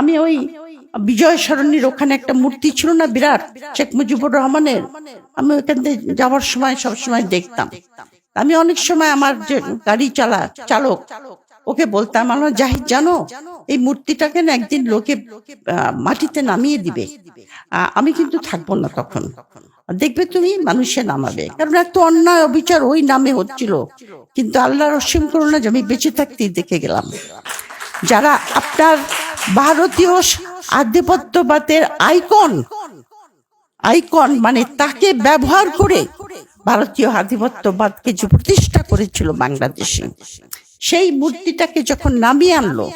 আমি ওই বিজয় সরণির ওখানে একটা মূর্তি ছিল না বিরাট, শেখ মুজিবুর রহমানের। আমি ওখান থেকে যাওয়ার সময় সবসময় দেখতাম। আমি অনেক সময় আমার যে গাড়ি চালক ওকে বলতাম, আমার জাহিদ জানো এই মূর্তিটাকে না একদিন লোকে মাটিতে নামিয়ে দিবে, আমি কিন্তু থাকবো না তখন, দেখবে তুমি মানুষে নামাবে। কারণ এত অন্যায় অবিচার ওই নামে হচ্ছিল, কিন্তু আল্লাহর অসীম করুণা যে আমি বেঁচে থাকতেই দেখে গেলাম। যারা আপনার ভারতীয় আধিপত্যবাদের আইকন মানে তাকে ব্যবহার করে ভারতীয় আধিপত্যবাদকে যে প্রতিষ্ঠা করেছিল বাংলাদেশে, সেই মূর্তিটাকে যখন নামিয়ে আনলো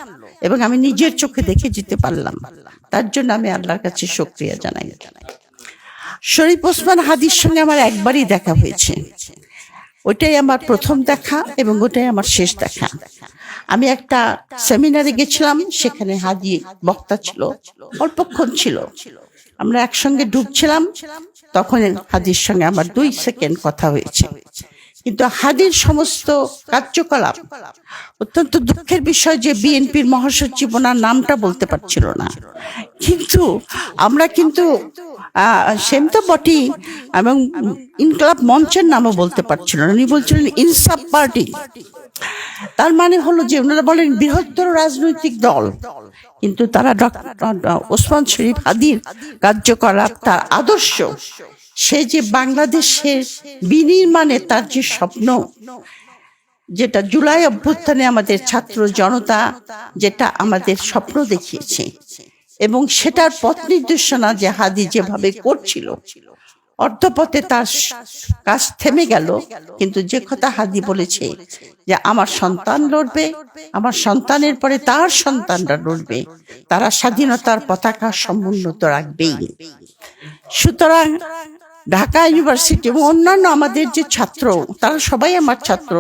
এবং আমি নিজের চোখে দেখে যেতে পারলাম, তার জন্য আমি আল্লাহর কাছে শুকরিয়া জানাই। শরীফ ওসমান হাদির সঙ্গে আমার একবারই দেখা হয়েছে, ওটাই আমার প্রথম দেখা এবং ওটাই আমার শেষ দেখা। আমি একটা সেমিনারে গেছিলাম, সেখানে হাদি বক্তা ছিল, অল্পক্ষণ ছিল, আমরা একসঙ্গে ঢুকছিলাম, তখন হাদির সঙ্গে আমার 2 সেকেন্ড কথা হয়েছে। কিন্তু হাদির সমস্ত কার্যকলাপ, অত্যন্ত দুঃখের বিষয় যে বিএনপির মহাসচিব ওনার নামটা বলতে পারছিল না, কিন্তু আমরা কিন্তু সেম তো বটি, এবং ইনকলাব মঞ্চের নামও বলতে পারছিল না, উনি বলছিলেন ইনসাফ পার্টি। তার মানে হলো যে ওনারা বলেন বৃহত্তর রাজনৈতিক দল, কিন্তু তারা ওসমান শরীফ হাদির কার্যকলাপ, তার আদর্শ, সে যে বাংলাদেশের বিনির্মাণে তার যে স্বপ্ন, যেটা জুলাই অভ্যুত্থানে আমাদের ছাত্র জনতা যেটা আমাদের স্বপ্ন দেখিয়েছে, এবং সেটার পথ নির্দেশনা যে হাদি যেভাবে করছিল, অর্ধপথে তার কাজ থেমে গেল। কিন্তু যে কথা হাদি বলেছে যে আমার সন্তান লড়বে, আমার সন্তানের পরে তার সন্তানরা লড়বে, তারা স্বাধীনতার পতাকা সমুন্নত রাখবেই। সুতরাং ঢাকা ইউনিভার্সিটি এবং অন্যান্য আমাদের যে ছাত্র, তারা সবাই আমার ছাত্র,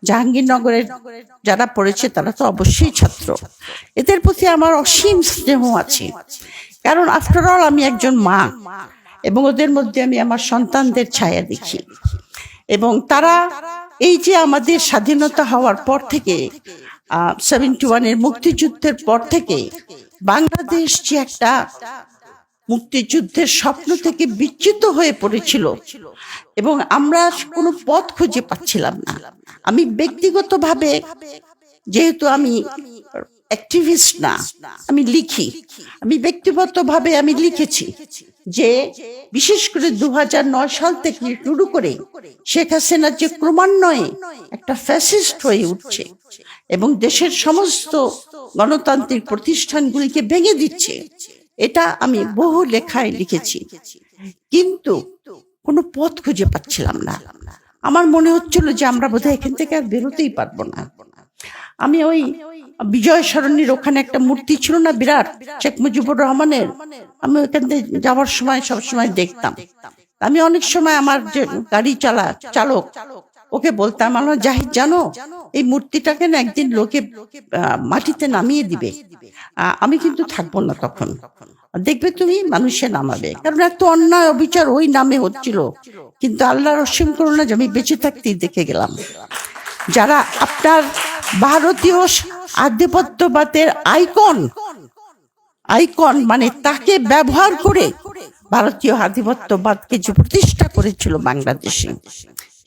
জাহাঙ্গীরনগরের যারা পড়েছে তারা তো অবশ্যই ছাত্র, এদের প্রতি আমার অসীম স্নেহ আছে। কারণ আফটার অল আমি একজন মা, এবং ওদের মধ্যে আমি আমার সন্তানদের ছায়া দেখি। এবং তারা এই যে আমাদের স্বাধীনতা হওয়ার পর থেকে 71-এর মুক্তিযুদ্ধের পর থেকে বাংলাদেশ যে একটা মুক্তিযুদ্ধের স্বপ্ন থেকে বিচ্যুত হয়ে পড়েছিল, এবং আমরা কোনো পথ খুঁজে পাচ্ছিলাম না। আমি ব্যক্তিগতভাবে, যেহেতু আমি অ্যাক্টিভিস্ট না, আমি লিখি, আমি ব্যক্তিগতভাবে আমি লিখেছি যে বিশেষ করে 2009 সাল থেকে শুরু করে শেখ হাসিনা যে ক্রমান্বয়ে একটা ফ্যাসিস্ট হয়ে উঠছে এবং দেশের সমস্ত গণতান্ত্রিক প্রতিষ্ঠানগুলিকে ভেঙে দিচ্ছে, এটা আমি বহু লেখায় লিখেছি, কিন্তু কোনো পথ খুঁজে পাচ্ছিলাম না। আমার মনে হচ্ছিল যে আমরা বোধহয় এখান থেকে আর বেরোতেই পারবো না। আমি ওই বিজয় সরণির ওখানে একটা মূর্তি ছিল না বিরাট, শেখ মুজিবুর রহমানের, আমি ওখান থেকে যাওয়ার সময় সবসময় দেখতাম। আমি অনেক সময় আমার যে গাড়ি চালক ওকে বলতাম, আমার জাহিদ জানো এই মূর্তিটাকে না একদিন লোকে মাটিতে নামিয়ে দিবে, আমি কিন্তু থাকবো না তখন, দেখবে তুমি মানুষে নামাবে। কারণ এত অন্যায় অবিচার ওই নামে হচ্ছিল, কিন্তু আল্লাহর অসীম করুণা যে আমি বেঁচে থাকতেই দেখে গেলাম। যারা আপনার ভারতীয় আধিপত্যবাদের আইকন মানে তাকে ব্যবহার করে ভারতীয় আধিপত্যবাদকে যে প্রতিষ্ঠা করেছিল বাংলাদেশে,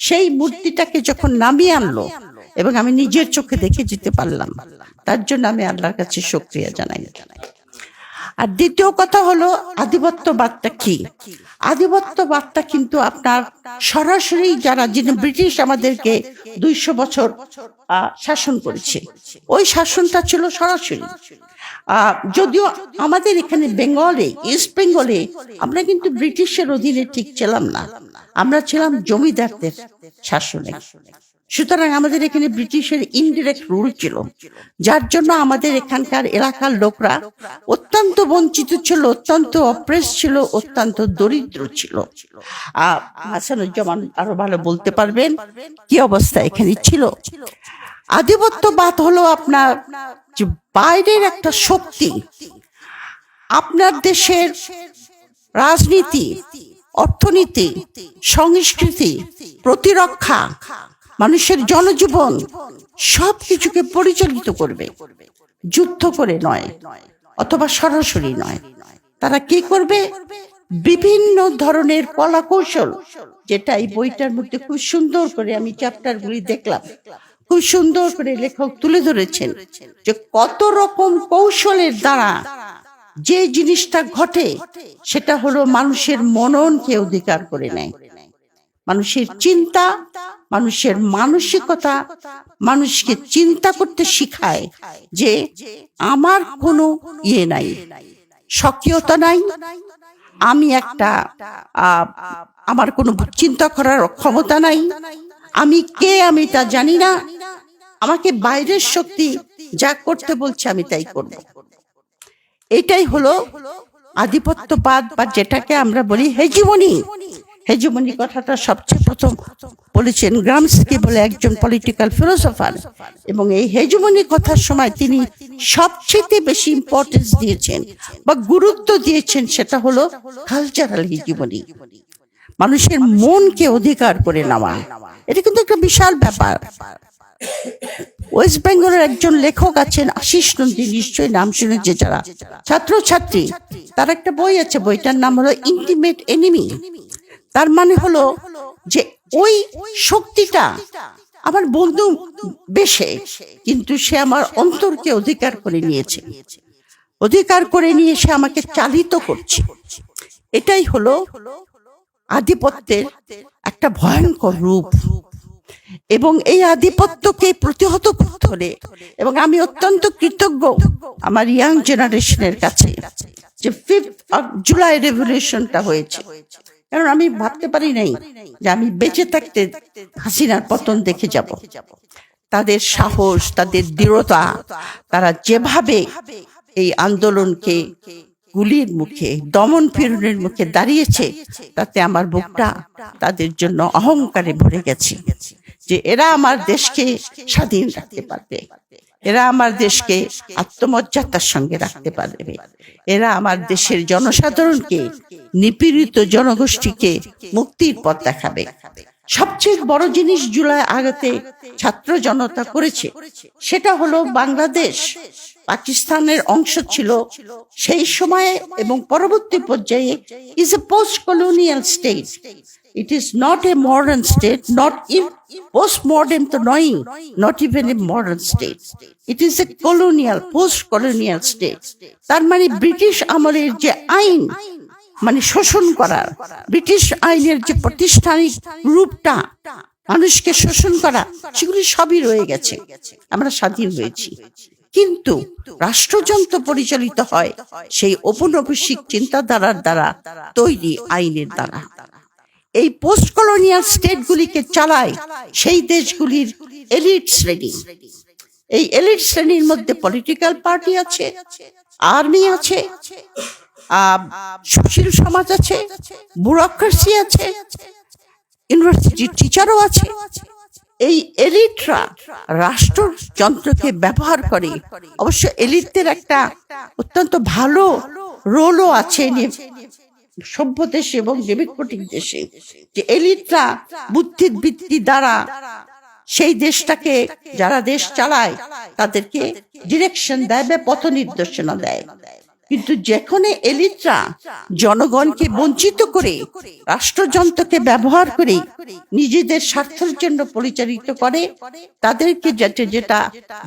সেই মূর্তিটাকে যখন নামিয়ে আনলো এবং আমি নিজের চোখে দেখে যেতে পারলাম, তার জন্য আমি আল্লাহর কাছে শুকরিয়া জানাই। আর দ্বিতীয় কথা হলো আধিপত্যবাদটা কি? আধিপত্যবাদটা কিন্তু আপনার সরাসরি যারা ব্রিটিশ আমাদেরকে 200 বছর শাসন করেছে, ওই শাসনটা ছিল সরাসরি। যদিও আমাদের এখানে বেঙ্গলে, ইস্ট বেঙ্গলে আমরা কিন্তু ব্রিটিশের অধীনে ঠিক ছিলাম না, আমরা ছিলাম জমিদারদের শাসনে। সুতরাং আমাদের এখানে ব্রিটিশের ইনডিরেক্ট রুল ছিল, যার জন্য আমাদের এখানকার এলাকার লোকরা অত্যন্ত বঞ্চিত ছিল, অত্যন্ত অপ্রেস ছিল, অত্যন্ত দরিদ্র ছিল। হাসানুজ্জামান আরো ভালো বলতে পারবেন কি অবস্থা এখানে ছিল। আধিপত্যবাদ হলো আপনার যে বাইরের একটা শক্তি আপনার দেশের রাজনীতি, অর্থনীতি, সংস্কৃতি, প্রতিরক্ষা, মানুষের জনজীবন সবকিছুকে পরিচালিত করবে, যুদ্ধ করে নয়, অথবা সরাসরি নয়। তারা কি করবে? বিভিন্ন ধরনের কলা কৌশল, যেটা এই বইটার মধ্যে খুব সুন্দর করে আমি চ্যাপ্টারগুলি দেখলাম, খুব সুন্দর করে লেখক তুলে ধরেছেন যে কত রকম কৌশলের দ্বারা যে জিনিসটা ঘটে সেটা হলো মানুষের মননকে অধিকার করে নেয়, মানুষের চিন্তা, মানুষের মানসিকতা, মানুষকে চিন্তা করতে শিখায় যে আমার কোনো নাই, স্বকীয়তা নাই, আমি একটা আমার কোনো চিন্তা করার ক্ষমতা নাই, আমি কে আমি তা জানি না, আমাকে বাইরের শক্তি যা করতে বলছে আমি তাই করব। এটাই হলো আধিপত্যবাদ, বা যেটাকে আমরা বলি হেজিমনি। হেজিমনি কথাটা সবচেয়ে প্রথম বলেছেন গ্রামস্কি বলে একজন পলিটিক্যাল ফিলোসফার, এবং এই হেজিমনি কথার সময় তিনি সবচেয়ে বেশি ইম্পর্টেন্স দিয়েছেন বা গুরুত্ব দিয়েছেন, সেটা হলো কালচারাল হেজিমনি, মানুষের মনকে অধিকার করে নেওয়া। এটা কিন্তু একটা বিশাল ব্যাপার। ওয়েস্ট বেঙ্গলের একজন লেখক আছেন আশিস নন্দী, নিশ্চয়ই নাম শুনেছে যারা ছাত্রছাত্রী, তার একটা বই আছে, বইটার নাম হলো ইন্টিমেট এনিমি। তার মানে হলো যে ওই শক্তিটা আমার বন্ধু বেশে, কিন্তু সে আমার অন্তরকে অধিকার করে নিয়েছে, অধিকার করে নিয়ে সে আমাকে চালিত করছে। এটাই হলো আধিপত্যের একটা ভয়ঙ্কর রূপ, এবং এই আধিপত্যকে প্রতিহত করতে হলে, এবং আমি অত্যন্ত কৃতজ্ঞ আমার ইয়াং জেনারেশনের কাছে যে 5th of July রেভলিউশনটা হয়েছে, কারণ আমি ভাবতে পারি নাই যে আমি বেঁচে থাকতে হাসিনার পতন দেখে যাব। তাদের সাহস, তাদের দৃঢ়তা, তারা যেভাবে এই আন্দোলনকে গুলির মুখে, দমন পীড়নের মুখে দাঁড়িয়েছে, তাতে আমার বুকটা তাদের জন্য অহংকারে ভরে গেছে যে এরা আমার দেশকে স্বাধীন রাখতে পারবে, এরা আমার দেশকে আত্মমর্যাদার সঙ্গে রাখতে পারবে, এরা আমার দেশের জনসাধারণকে, নিপীড়িত জনগোষ্ঠীকে মুক্তির পথ দেখাবে। সবচেয়ে বড় জিনিস জুলাই আগতে ছাত্র জনতা করেছে, সেটা হলো বাংলাদেশ পাকিস্তানের অংশ ছিল সেই সময়ে এবং পরবর্তী পর্যায়ে is a post colonial state. It is not a modern state, not even post-modern to knowing, not even a modern state. It is a colonial, post-colonial state. তার মানে ব্রিটিশ আমলের যে আইন, মানে শোষণ করার, ব্রিটিশ আইনের যে প্রাতিষ্ঠানিক রূপটা, মানুষকে শোষণ করা, সেগুলি সবই রয়ে গেছে। আমরা স্বাধীন হয়েছি, কিন্তু রাষ্ট্রযন্ত্র পরিচালিত হয় সেই ঔপনিবেশিক চিন্তাধারার দ্বারা তৈরি আইনের দ্বারা। এই পোস্ট কলোনিয়াল স্টেটগুলিকে চালায় সেই দেশগুলির এলিট শ্রেণী। এই এলিট শ্রেণীর মধ্যে পলিটিক্যাল পার্টি আছে, আর্মি আছে, সুশীল সমাজ আছে, ব্যুরোক্রেসি আছে, ইউনিভার্সিটির টিচারও আছে। এই এলিটরা রাষ্ট্রযন্ত্রকে ব্যবহার করে। অবশ্য এলিটদের একটা অত্যন্ত ভালো রোলও আছে সভ্য দেশে এবং ডেমোক্রেটিক দেশে, যে এলিটরা বুদ্ধির ভিত্তি দ্বারা সেই দেশটাকে, যারা দেশ চালায় তাদেরকে ডিরেকশন দেয় বা পথ নির্দেশনা দেয়। কিন্তু যেখানে এলিটরা জনগণকে বঞ্চিত করে, রাষ্ট্রযন্ত্রকে ব্যবহার করে নিজেদের স্বার্থের জন্য পরিচালিত করে, তাদেরকে যেটা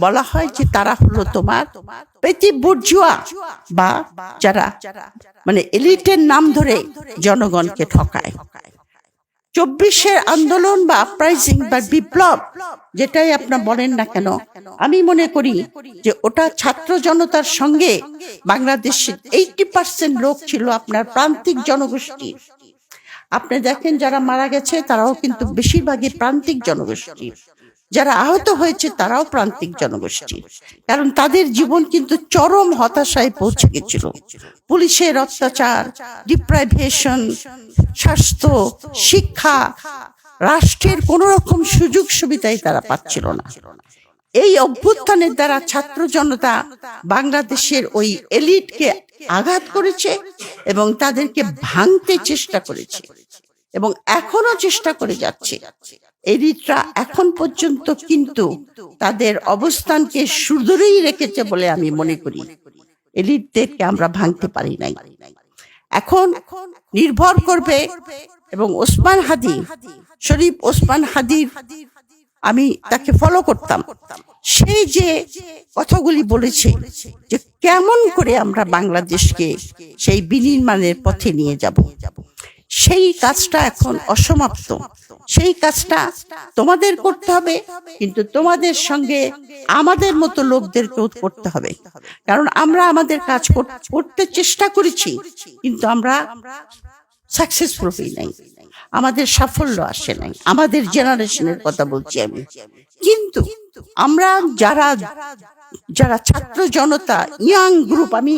বলা হয় যে তারা হলো তোমার পেটি বুর্জুয়া, বা যারা মানে এলিটের নাম ধরে জনগণকে ঠকায়। 24-এর আন্দোলন বা আপরাইজিং বা বিপ্লব, যেটাই আপনার বলেন না কেন, আমি মনে করি যে ওটা ছাত্র জনতার সঙ্গে বাংলাদেশের 80% লোক ছিল আপনার প্রান্তিক জনগোষ্ঠী। আপনি দেখেন যারা মারা গেছে তারাও কিন্তু বেশিরভাগই প্রান্তিক জনগোষ্ঠী, যারা আহত হয়েছে তারাও প্রান্তিক জনগোষ্ঠী, কারণ তাদের জীবন কিন্তু চরম হতাশায় পৌঁছে গেছিল। পুলিশের অত্যাচার, ডিপ্রাইভেশন, স্বাস্থ্য, শিক্ষা, রাষ্ট্রের কোন রকম সুযোগ সুবিধাই তারা পাচ্ছিল না। এই অভ্যুত্থানের দ্বারা ছাত্র জনতা বাংলাদেশের ওই এলিটকে আঘাত করেছে এবং তাদেরকে ভাঙতে চেষ্টা করেছে, এবং এখনো চেষ্টা করে যাচ্ছে। এলিটরা এখন পর্যন্ত কিন্তু তাদের অবস্থানকে সুদূরেই রেখেছে বলে আমি মনে করি। এলিটদেরকে আমরা ভাঙতে পারি নাই। এখন নির্ভর করবে, এবং ওসমান হাদি, শরীফ ওসমান হাদির আমি তাকে ফলো করতাম, সেই যে কথাগুলি বলেছে যে কেমন করে আমরা বাংলাদেশকে সেই বিনির্মাণের পথে নিয়ে যাব, সেই কাজটা এখন অসমাপ্ত। সেই কাজটা তোমাদের করতে হবে, কিন্তু তোমাদের সঙ্গে আমাদের মতো লোকদেরকেও করতে হবে। কারণ আমরা আমাদের কাজ করতে চেষ্টা করেছি, কিন্তু আমরা সাকসেসফুল হই নাই, আমাদের সাফল্য আসে নাই। আমাদের জেনারেশনের কথা বলছি আমি। কিন্তু আমরা যারা যারা ছাত্র জনতা, ইয়াং গ্রুপ, আমি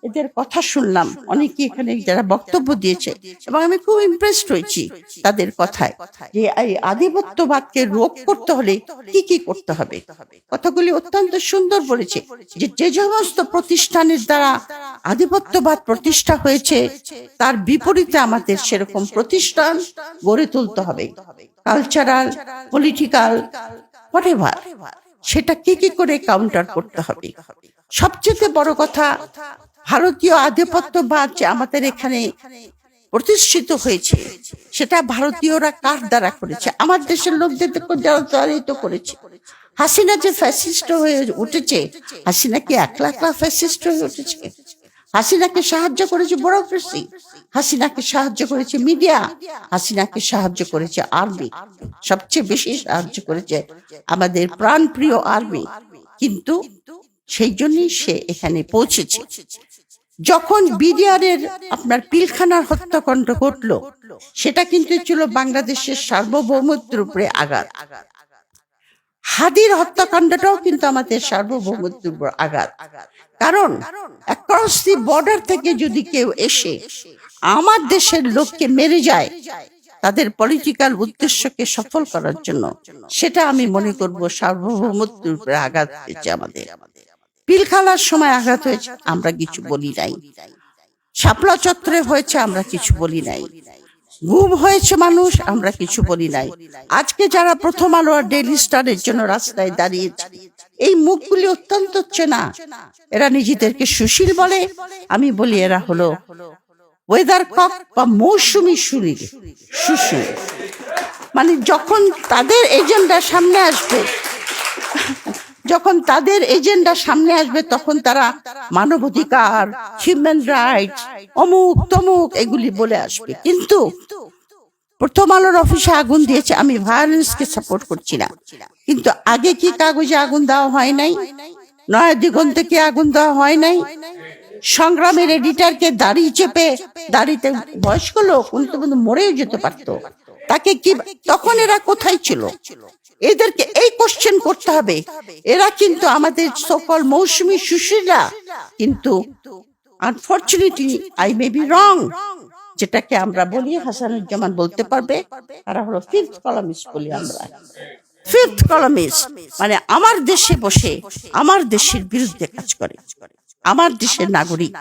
এদের কথা শুনলাম, অনেকে এখানে যারা বক্তব্য দিয়েছে, এবং আমি খুব ইমপ্রেসড হয়েছি তাদের কথায়, যে এই আধিপত্যবাদকে রোধ করতে হলে কি কি করতে হবে। কথাগুলি অত্যন্ত সুন্দর বলেছে, যে যে সমস্ত প্রতিষ্ঠানের দ্বারা আধিপত্যবাদ প্রতিষ্ঠা হয়েছে তার বিপরীতে আমাদের সেরকম প্রতিষ্ঠান গড়ে তুলতে হবে, কালচারাল, পলিটিক্যাল, হোয়াটএভার। সেটা কি কি করে কাউন্টার করতে হবে। সবচেয়ে বড় কথা, ভারতীয় আধিপত্যবাদ যে আমাদের এখানে প্রতিষ্ঠিত হয়েছে, সেটা ভারতীয়রা কার দ্বারা করেছে? আমার দেশের লোকদের দ্বারাই তো করেছে। হাসিনা যে ফ্যাসিস্ট হয়ে উঠেছে, হাসিনা কি একলা একলা ফ্যাসিস্ট হয়ে উঠেছে? হাসিনাকে সাহায্য করেছে ব্যুরোক্রেসি, হাসিনাকে সাহায্য করেছে মিডিয়া, হাসিনাকে সাহায্য করেছে আর্মি, সবচেয়ে বেশি সাহায্য করেছে আমাদের প্রাণপ্রিয় আর্মি। কিন্তু সেই জন্যই সে এখানে পৌঁছেছে। যখন বিডিআরের আপনার পিলখানার হত্যাকাণ্ড ঘটলো, সেটা কিন্তু ছিল বাংলাদেশের সার্বভৌমত্বের উপরে আঘাত। হাদির হত্যাকাণ্ডটাও কিন্তু আমাদের সার্বভৌমত্বের উপর আঘাত। কারণ অ্যাক্রস দি বর্ডার থেকে যদি কেউ এসে আমার দেশের লোককে মেরে যায় তাদের পলিটিক্যাল উদ্দেশ্যকে সফল করার জন্য, সেটা আমি মনে করব সার্বভৌমত্বের উপরে আঘাত হয়েছে। আমাদের পিলখানার সময় আঘাত হয়েছে, আমরা কিছু বলি নাই। শাপলা চত্বরে হয়েছে, আমরা কিছু বলি নাই। গুম হয়েছে মানুষ, আমরা কিছু বলি নাই। আজকে যারা প্রথম আলো আর ডেইলি স্টারের জন্য রাস্তায় দাঁড়িয়েছে, এই মুখগুলি অত্যন্ত চেনা। এরা নিজেদেরকে সুশীল বলে, আমি বলি এরা হলো ওয়েদার কক বা মৌসুমী সুশীল। মানে যখন তাদের এজেন্ডা সামনে আসবে, তখন তারা মানবাধিকার, হিউম্যান রাইটস, অমুক তমুক এগুলি বলে আসবে। কিন্তু প্রথম আলোর অফিসে আগুন দিয়েছে, আমি ভায়োলেন্সকে সাপোর্ট করছি না, কিন্তু আগে কি কাগজে আগুন দেওয়া হয় নাই? নয়া দিগন্তে কি আগুন দেওয়া হয় নাই? সংগ্রামের এডিটরকে দাড়ি চেপে, দাড়িতে বয়স্ক লোক, উনি তো কিন্তু মরেও যেতে পারতো, তাকে কি তখন এরা কোথায় ছিল? এদেরকে এই কোশ্চেন করতে হবে। এরা কিন্তু আমাদের সকল মৌসুমী সুশীলা, কিন্তু unfortunately I may be wrong, যেটাকে আমরা বলি, হাসানুজ্জামান বলতে পারবে, তারা হলো ফিফথ কলামিস্ট বলি আমরা। ফিফথ কলামিস্ট মানে আমার দেশে বসে আমার দেশের বিরুদ্ধে কাজ করে, আমার দেশের নাগরিক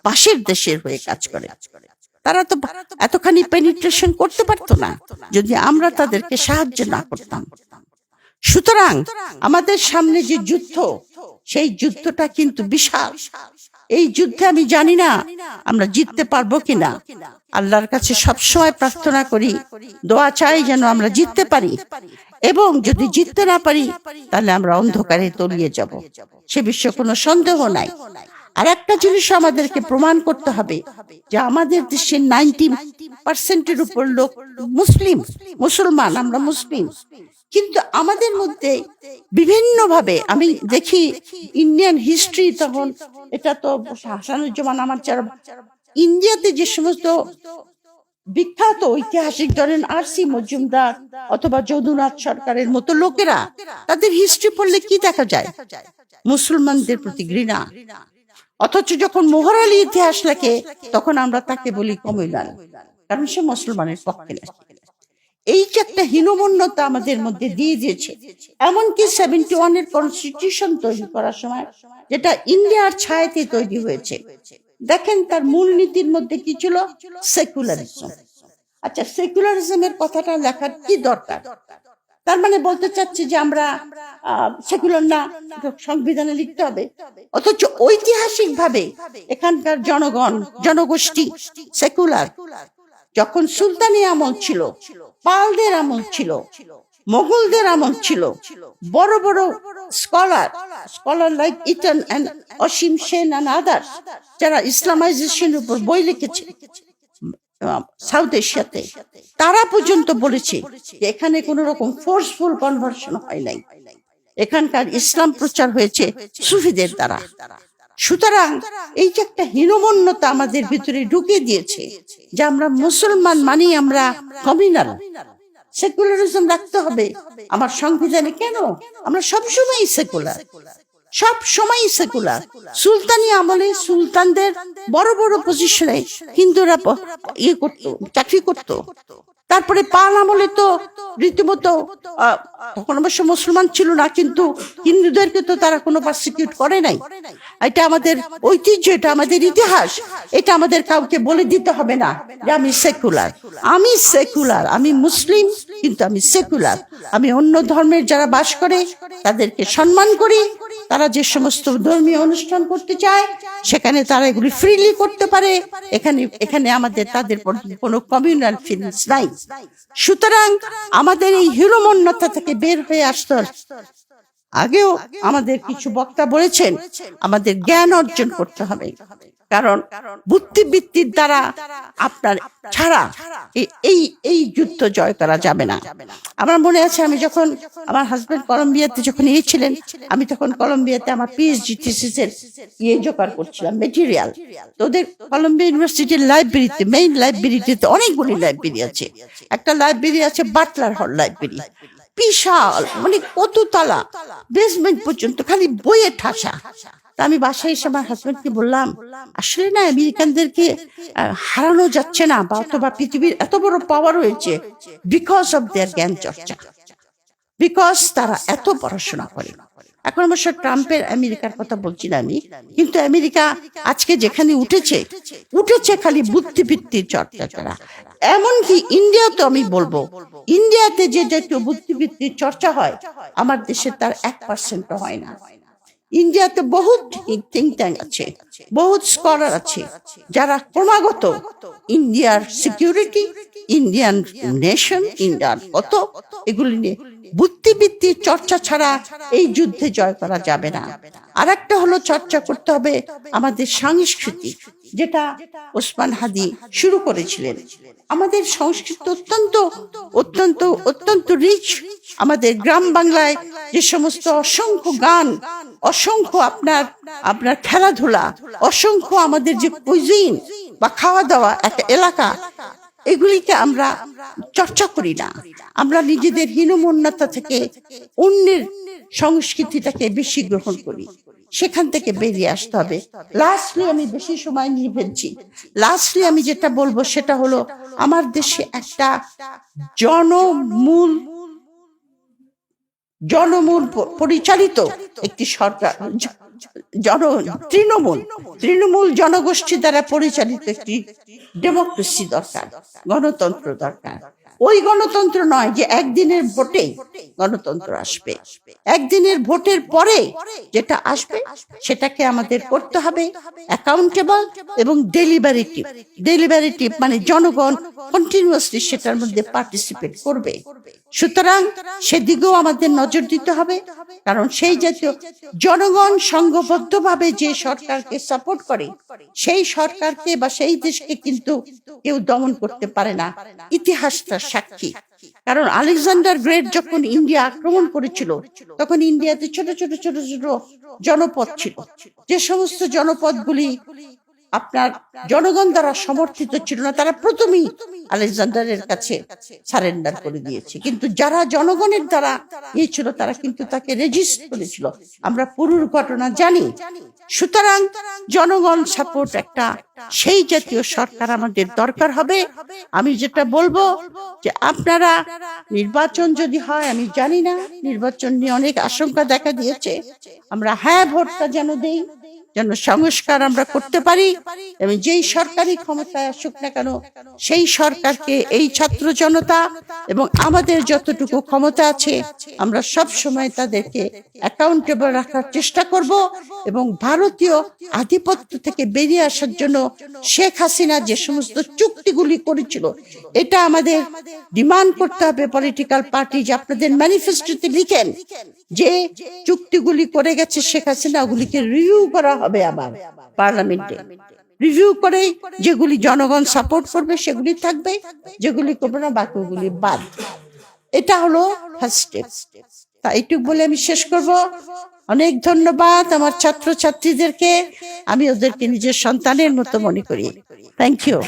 পাশের দেশের হয়ে কাজ করে। তারা তো এতখানি পেনিট্রেশন করতে পারতো না যদি আমরা তাদেরকে সাহায্য না করতাম। সুতরাং আমাদের সামনে যে যুদ্ধ, সেই যুদ্ধটা কিন্তু বিশাল। এই যুদ্ধে আমি জানি না আমরা জিততে পারবো কিনা। আল্লাহর কাছে সবসময় প্রার্থনা করি, দোয়া চাই যেন আমরা জিততে পারি, এবং যদি জিততে না পারি তাহলে আমরা অন্ধকারে তলিয়ে যাব, সে বিষয়ে কোনো সন্দেহ নাই। আর একটা জিনিস আমাদেরকে প্রমাণ করতে হবে যে আমাদের দেশের 90% উপর লোক মুসলমান, আমরা মুসলিম, কিন্তু আমাদের মধ্যে বিভিন্ন ভাবে আমি দেখি ইন্ডিয়ান হিস্ট্রি, তখন এটা তো হাসানুজ্জামান আমার যারা ইন্ডিয়াতে যে সমস্ত বিখ্যাত ঐতিহাসিক, ধরেন আর.সি. মজুমদার অথবা যদুনাথ সরকারের মতো লোকেরা, তাদের হিস্ট্রি পড়লে কি দেখা যায়? মুসলমানদের প্রতি ঘৃণা। অথচ যখন মোহর আলী ইতিহাস লেখে তখন আমরা তাকে বলি কমিউনাল, কারণ সে মুসলমানের পক্ষে লেখে। এই যে একটা হীনমন্যতা আমাদের মধ্যে দিয়ে দিয়েছে। এমনকি 71-এর কনস্টিটিউশন তৈরি করার সময়, যেটা ইন্ডিয়ার ছায়াতে তৈরি হয়েছে, দেখেন তার মূলনীতির মধ্যে কি ছিল? সেকুলারিজম। আচ্ছা, সেকুলারিজমের কথাটা লেখার কি দরকার? তার মানে বলতে চাচ্ছি যে আমরা সেকুলার না, সংবিধানে লিখতে হবে। অথচ ঐতিহাসিক ভাবে এখানকার জনগোষ্ঠী সেকুলার। যখন সুলতানি আমল ছিল, পালদের আমল ছিল, মোগলদের আমল ছিল, বড় বড় scholar like Eaton and Asim Sen and others, যারা ইসলামাইজেশনের উপর বই লিখেছে সাউথ এশিয়াতে, তারা পর্যন্ত বলেছে যে এখানে কোন রকম ফোর্সফুল কনভার্সন হয় নাই, এখানকার ইসলাম প্রচার হয়েছে সুফিদের দ্বারা। সুতরাং এই যে একটা হীনমন্যতা আমাদের ভিতরে ঢুকে দিয়েছে যে আমরা মুসলমান মানি আমরা কমিউনাল, সেকুলারিজম রাখতে হবে আমার সংবিধানে। কেন? আমরা সবসময় সেকুলার, সব সময় সেকুলার। সুলতানি আমলে সুলতানদের বড় বড় পজিশনে হিন্দুরা করতো, চাকরি করতো। তারপরে পাল আমলে তো রীতিমতো, তখন অবশ্য মুসলমান ছিল না, কিন্তু হিন্দুদেরকে তো তারা কোনো পারসিকিউট করে নাই। এটা আমাদের ঐতিহ্য, এটা আমাদের ইতিহাস, এটা আমাদের কাউকে বলে দিতে হবে না যে আমি সেকুলার। আমি সেকুলার, আমি মুসলিম, কিন্তু আমি সেকুলার। আমি অন্য ধর্মের যারা বাস করে তাদেরকে সম্মান করি। তারা যে সমস্ত ধর্মীয় অনুষ্ঠান করতে চায় সেখানে তারা এগুলি ফ্রিলি করতে পারে। এখানে আমাদের তাদের কোনো কমিউনাল ফিলিংস নাই। সুতরাং আমাদের এই হীনমন্যতা থেকে বের হয়ে আসতে হবে। আগেও আমাদের কিছু বক্তা বলেছেন আমাদের জ্ঞান অর্জন করতে হবে, কারণ বুদ্ধিবৃত্তির দ্বারা আপনার ছাড়া এই যুদ্ধ জয় করা যাবে না। আমার মনে আছে আমি যখন আমার হাজবেন্ড কলম্বিয়াতে যখন ছিলেন, আমি তখন কলম্বিয়াতে আমার পিএইচডি থিসিসের জোগাড় করছিলাম, মেটেরিয়াল। তো ওদের কলম্বিয়া ইউনিভার্সিটির লাইব্রেরিতে, মেইন লাইব্রেরিতে অনেকগুলি লাইব্রেরি আছে। একটা লাইব্রেরি আছে বাটলার হল লাইব্রেরি, বিশাল, মানে কত তলা, বেসমেন্ট পর্যন্ত খালি বইয়ের ঠাসা। আমি বাসায় এসে আমার হাজবেন্ডকে বললাম, আসলে না আমেরিকানদেরকে হারানো যাচ্ছে না, বা অথবা পৃথিবীর এত বড় পাওয়ার হয়েছে বিকজ অফ দেয়ার জ্ঞান চর্চা, বিকজ তারা এত পড়াশোনা করে। এখন অবশ্য ট্রাম্পের আমেরিকার কথা বলছি না আমি, কিন্তু আমেরিকা আজকে যেখানে উঠেছে খালি বুদ্ধিবৃত্তির চর্চা করা। এমনকি ইন্ডিয়াতে আমি বলবো, ইন্ডিয়াতে যে জাতীয় বুদ্ধিবৃত্তির চর্চা হয় আমার দেশে তার 1% হয় না। ইন্ডিয়াতে বহুত থিঙ্ক ট্যাঙ্ক আছে, বহুত স্কলার আছে, যারা ক্রমাগত ইন্ডিয়ার সিকিউরিটি, ইন্ডিয়ান নেশন, ইন্ডিয়ান কত এগুলি নিয়ে বুদ্ধিবৃত্তির চর্চা ছাড়া এই যুদ্ধে জয় করা যাবে না। আর একটা হলো চর্চা করতে হবে আমাদের সংস্কৃতি, যেটা ওসমান হাদি শুরু করেছিলেন। আমাদের সংস্কৃতি অত্যন্ত রিচ। আমাদের গ্রাম বাংলায় যে সমস্ত অসংখ্য গান, অসংখ্য আপনার খেলাধুলা, অসংখ্য আমাদের যে কুইজিন বা খাওয়া দাওয়া একটা এলাকা, এগুলিকে আমরা চর্চা করি না। আমরা নিজেদের হীনমন্যতা থেকে অন্যের সংস্কৃতিটাকে বেশি গ্রহণ করি, সেখান থেকে বেরিয়ে আসতে হবে। লাস্টলি আমি বেশি সময় নিয়ে ফেলছি, লাস্টলি আমি যেটা বলবো সেটা হলো আমার দেশে একটা জনমূল পরিচালিত একটি সরকার, তৃণমূল জনগোষ্ঠী দ্বারা পরিচালিত একটি ডেমোক্রেসি দরকার, গণতন্ত্র দরকার। ওই গণতন্ত্র নয় যে একদিনের ভোটে গণতন্ত্র আসবে। একদিনের ভোটের পরে যেটা আসবে সেটাকে আমাদের করতে হবে অ্যাকাউন্টেবল এবং ডেলিবারেটিভ, মানে জনগণ কন্টিনিউয়াসলি সেটার মধ্যে পার্টিসিপেট করবে। সুতরাং সেদিকেও আমাদের নজর দিতে হবে, কারণ সেই জাতীয় জনগণ সংঘবদ্ধভাবে যে সরকারকে সাপোর্ট করে সেই সরকারকে বা সেই দেশকে কিন্তু কেউ দমন করতে পারে না। ইতিহাসটা সাক্ষী। কারণ আলেকজান্ডার গ্রেট যখন ইন্ডিয়া আক্রমণ করেছিল তখন ইন্ডিয়াতে ছোট ছোট জনপদ ছিল, যে সমস্ত জনপদগুলি আপনার জনগণ দ্বারা সমর্থিত ছিল না, তারা প্রথমেই আলেকজান্ডারের কাছে সারেন্ডার করে দিয়েছে। কিন্তু যারা জনগণের দ্বারা ছিল তারা কিন্তু তাকে রেজিস্ট করেছিল। আমরা পুরুর ঘটনা জানি। সুতরাং জনগণ সাপোর্ট একটা সেই জাতীয় সরকার আমাদের দরকার হবে। আমি যেটা বলবো যে আপনারা নির্বাচন যদি হয়, আমি জানি না, নির্বাচন নিয়ে অনেক আশঙ্কা দেখা দিয়েছে, আমরা হ্যাঁ ভোটটা যেন দেই, যেন সংস্কার আমরা করতে পারি, এবং যেই সরকারি ক্ষমতায় আসুক না কেন সেই সরকারকে এই ছাত্র জনতা এবং আমাদের যতটুকু ক্ষমতা আছে আমরা সব সময় তাদেরকে অ্যাকাউন্টেবল রাখার চেষ্টা করব, এবং ভারতীয় আধিপত্য থেকে বেরিয়ে আসার জন্য শেখ হাসিনা যে সমস্ত চুক্তিগুলি করেছিল এটা আমাদের ডিমান্ড করতে হবে। পলিটিক্যাল পার্টি যে আপনাদের ম্যানিফেস্টোতে লিখেন যে চুক্তিগুলি করে গেছে শেখ হাসিনা, ওগুলিকে রিভিউ করা হবে আবার পার্লামেন্টে। রিভিউ করে যেগুলি জনগণ সাপোর্ট করবে সেগুলি থাকবে, যেগুলি করবে না বাকিগুলি বাদ। এটা হলো ফার্স্ট স্টেপ। তা এইটুকু বলে আমি শেষ করব। অনেক ধন্যবাদ আমার ছাত্র ছাত্রীদেরকে, আমি ওদেরকে নিজের সন্তানের মতো মনে করি। Thank you.